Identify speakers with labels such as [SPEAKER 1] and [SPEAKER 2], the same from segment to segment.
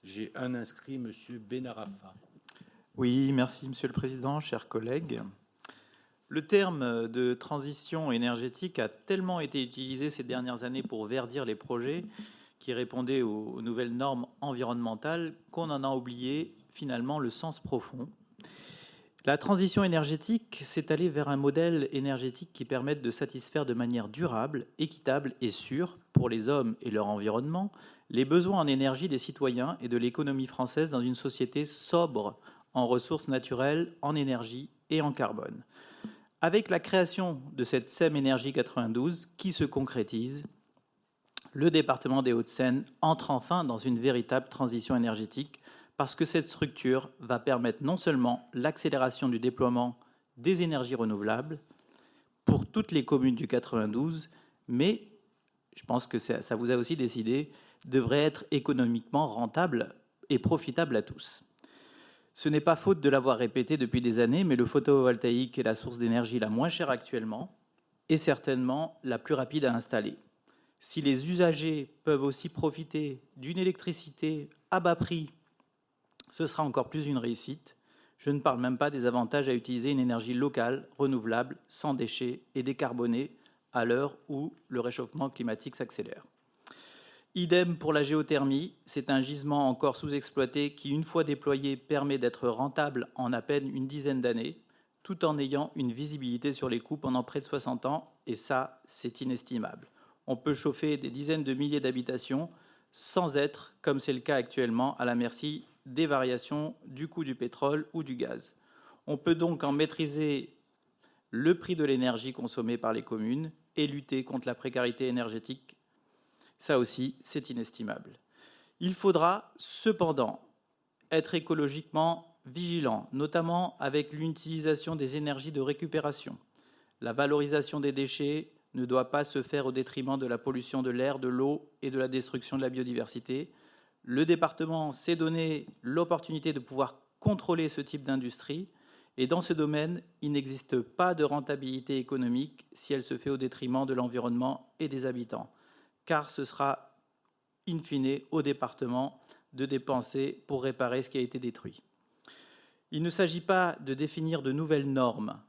[SPEAKER 1] J'ai un inscrit, Monsieur Benarafa.
[SPEAKER 2] Oui, merci Monsieur le Président, chers collègues. Le terme de transition énergétique a tellement été utilisé ces dernières années pour verdir les projets qui répondaient aux nouvelles normes environnementales qu'on en a oublié finalement le sens profond. La transition énergétique, c'est aller vers un modèle énergétique qui permette de satisfaire de manière durable, équitable et sûre pour les hommes et leur environnement les besoins en énergie des citoyens et de l'économie française dans une société sobre en ressources naturelles, en énergie et en carbone. Avec la création de cette SEM Énergie 92 qui se concrétise, le département des Hauts-de-Seine entre enfin dans une véritable transition énergétique parce que cette structure va permettre non seulement l'accélération du déploiement des énergies renouvelables pour toutes les communes du 92, mais je pense que ça vous a aussi décidé, devrait être économiquement rentable et profitable à tous. Ce n'est pas faute de l'avoir répété depuis des années, mais le photovoltaïque est la source d'énergie la moins chère actuellement et certainement la plus rapide à installer. Si les usagers peuvent aussi profiter d'une électricité à bas prix, ce sera encore plus une réussite. Je ne parle même pas des avantages à utiliser une énergie locale, renouvelable, sans déchets et décarbonée à l'heure où le réchauffement climatique s'accélère. Idem pour la géothermie, c'est un gisement encore sous-exploité qui, une fois déployé, permet d'être rentable en à peine une dizaine d'années, tout en ayant une visibilité sur les coûts pendant près de 60 ans, et ça, c'est inestimable. On peut chauffer des dizaines de milliers d'habitations sans être, comme c'est le cas actuellement, à la merci des variations du coût du pétrole ou du gaz. On peut donc en maîtriser le prix de l'énergie consommée par les communes et lutter contre la précarité énergétique. Ça aussi, c'est inestimable. Il faudra cependant être écologiquement vigilant, notamment avec l'utilisation des énergies de récupération. La valorisation des déchets ne doit pas se faire au détriment de la pollution de l'air, de l'eau et de la destruction de la biodiversité. Le département s'est donné l'opportunité de pouvoir contrôler ce type d'industrie et dans ce domaine, il n'existe pas de rentabilité économique si elle se fait au détriment de l'environnement et des habitants, car ce sera in fine au département de dépenser pour réparer ce qui a été détruit. Il ne s'agit pas de définir de nouvelles normes,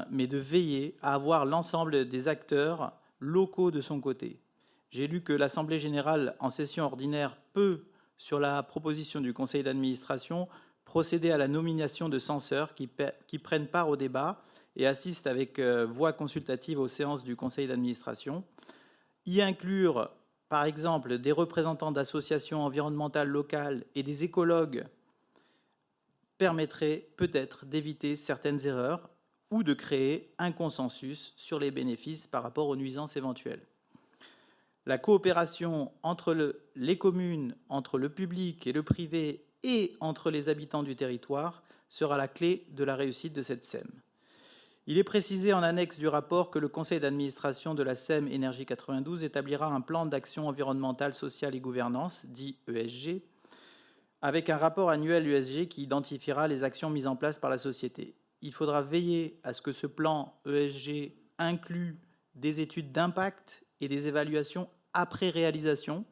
[SPEAKER 2] mais de veiller à avoir l'ensemble des acteurs locaux de son côté. J'ai lu que l'Assemblée générale, en session ordinaire, peut, sur la proposition du Conseil d'administration, procéder à la nomination de censeurs qui prennent part au débat et assistent avec voix consultative aux séances du Conseil d'administration. Y inclure, par exemple, des représentants d'associations environnementales locales et des écologues permettrait peut-être d'éviter certaines erreurs ou de créer un consensus sur les bénéfices par rapport aux nuisances éventuelles. La coopération entre les communes, entre le public et le privé et entre les habitants du territoire sera la clé de la réussite de cette SEM. Il est précisé en annexe du rapport que le conseil d'administration de la SEM Énergie 92 établira un plan d'action environnementale, sociale et gouvernance, dit ESG, avec un rapport annuel ESG qui identifiera les actions mises en place par la société. Il faudra veiller à ce que ce plan ESG inclue des études d'impact et des évaluations après réalisation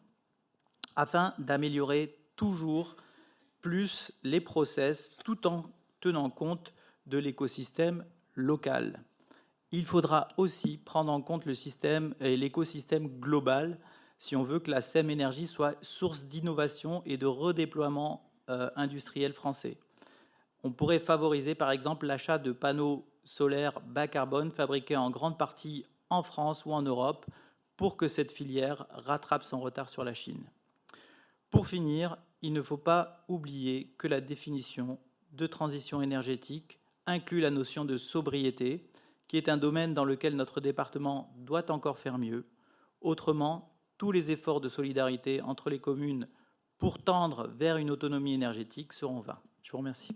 [SPEAKER 2] afin d'améliorer toujours plus les process tout en tenant compte de l'écosystème local. Il faudra aussi prendre en compte le système et l'écosystème global si on veut que la SEM Énergie soit source d'innovation et de redéploiement industriel français. On pourrait favoriser par exemple l'achat de panneaux solaires bas carbone fabriqués en grande partie en France ou en Europe pour que cette filière rattrape son retard sur la Chine. Pour finir, il ne faut pas oublier que la définition de transition énergétique inclut la notion de sobriété, qui est un domaine dans lequel notre département doit encore faire mieux. Autrement, tous les efforts de solidarité entre les communes pour tendre vers une autonomie énergétique seront vains. Je vous remercie.